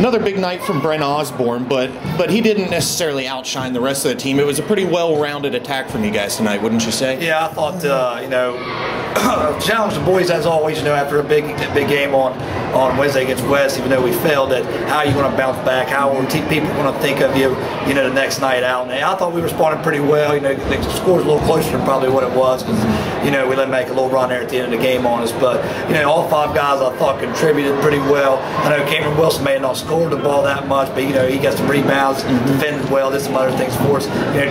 Another big night from Brent Osborne, but he didn't necessarily outshine the rest of the team. It was a pretty well-rounded attack from you guys tonight, wouldn't you say? Yeah, I thought, challenge the boys as always, after a big game on Wednesday against West, even though we failed, that how are you going to bounce back? How are people going to think of you, the next night out? And I thought we responded pretty well. The score was a little closer than probably what it was because, we let them make a little run there at the end of the game on us. But, all 5 guys I thought contributed pretty well. I know Cameron Wilson may have not scored the ball that much, but, he got some rebounds, defended well, did some other things for us.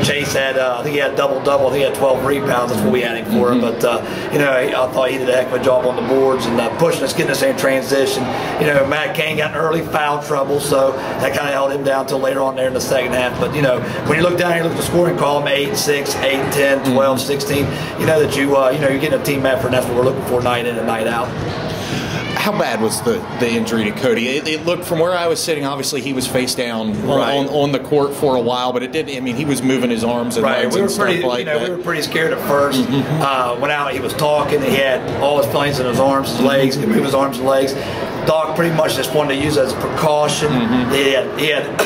Chase had, I think he had double-double. I think he had 12 rebounds. That's what we had him for him. But, I thought he did a heck of a job on the boards and pushing us, getting us in transition. Matt Kane got in early foul trouble, so that kind of held him down until later on there in the second half. But, when you look down here, look at the scoring column, 8, 6, 8, 10, 12, 16, that you're getting a team effort, and that's what we're looking for night in and night out. How bad was the injury to Cody? It looked, from where I was sitting, obviously he was face down on the court for a while, but it did. He was moving his arms and legs and stuff like that. We were pretty scared at first. Went out, he was talking. He had all his feelings in his arms, his legs. He could move his arms and legs. Doc pretty much just wanted to use it as a precaution. He had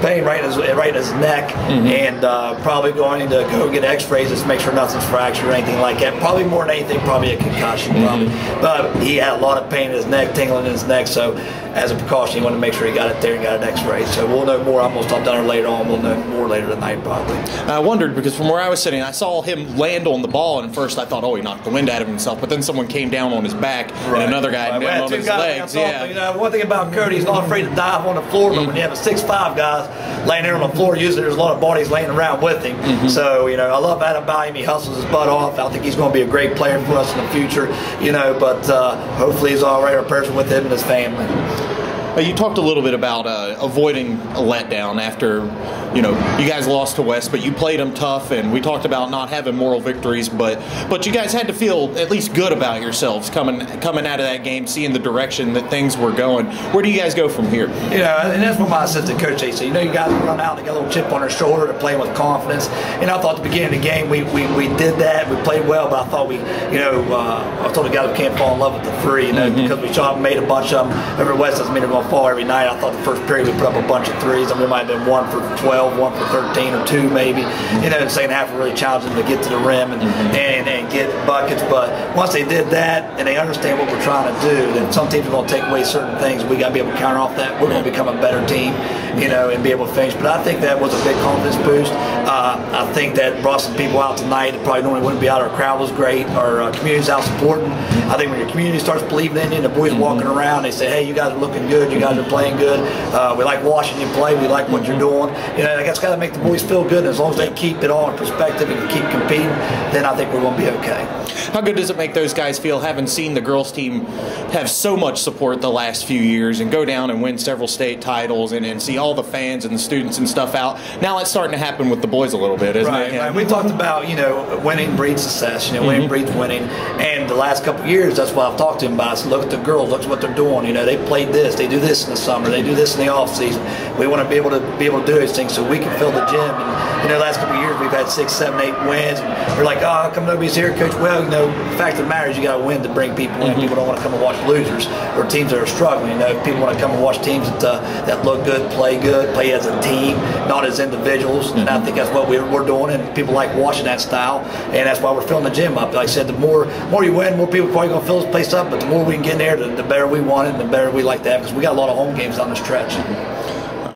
pain right in his neck, and probably going to go get X-rays just to make sure nothing's fractured or anything like that. Probably more than anything, probably a concussion, probably. But he had a lot of pain in his neck, tingling in his neck. So as a precaution, he wanted to make sure he got it there and got an X-ray. So we'll know more. I'm gonna stop down there later on. We'll know more later tonight, probably. I wondered because from where I was sitting, I saw him land on the ball, and at first I thought, oh, he knocked the wind out of himself. But then someone came down on his back, and another guy down on his legs. One thing about Cody, he's not afraid to dive on the floor, but when you have a 6'5" guy laying there on the floor, usually there's a lot of bodies laying around with him. So, I love that about him. He hustles his butt off. I think he's going to be a great player for us in the future, but hopefully he's all right, our person with him and his family. You talked a little bit about avoiding a letdown after, you guys lost to West, but you played them tough, and we talked about not having moral victories, but you guys had to feel at least good about yourselves coming out of that game, seeing the direction that things were going. Where do you guys go from here? And that's what my assistant coach said. You guys run out and get a little chip on their shoulder, they're playing with confidence. And I thought at the beginning of the game we did that, we played well, but I thought I told the guys we can't fall in love with the three, because we shot and made a bunch of them. Over West doesn't mean they're going to fall every night. I thought the first period we put up a bunch of threes. We might have been 1 for 12, 1 for 13, or 2 maybe. In the second half, we really challenged them to get to the rim and get buckets. But once they did that and they understand what we're trying to do, then some teams are going to take away certain things. We got to be able to counter off that. We're going to become a better team, and be able to finish. But I think that was a big confidence boost. I think that brought some people out tonight that probably normally wouldn't be out. Our crowd was great. Our community's out supporting. I think when your community starts believing in you, and the boys walking around, they say, hey, you guys are looking good. You guys are playing good. We like watching you play. We like what you're doing. That's got to make the boys feel good. And as long as they keep it all in perspective and keep competing, then I think we're going to be okay. How good does it make those guys feel, having seen the girls team have so much support the last few years and go down and win several state titles and see all the fans and the students and stuff out? Now it's starting to happen with the boys a little bit, isn't it? Right. We talked about, winning breeds success. Winning breeds winning. And the last couple of years, that's what I've talked to them about. I said, look at the girls. Look at what they're doing. They played this. They do this in the summer. They do this in the off season. We want to be able to do those things so we can fill the gym. And the last couple of years we've had 6, 7, 8 wins. And we're like, oh, how come nobody's here, Coach? Well, the fact of the matter is you got to win to bring people in. People don't want to come and watch losers or teams that are struggling. People want to come and watch teams that look good, play as a team, not as individuals. And I think that's what we're doing, and people like watching that style. And that's why we're filling the gym up. Like I said, the more you win, more people are probably going to fill this place up. But the more we can get in there, the better we want it, and the better we like to have, because we got a lot of home games on the stretch.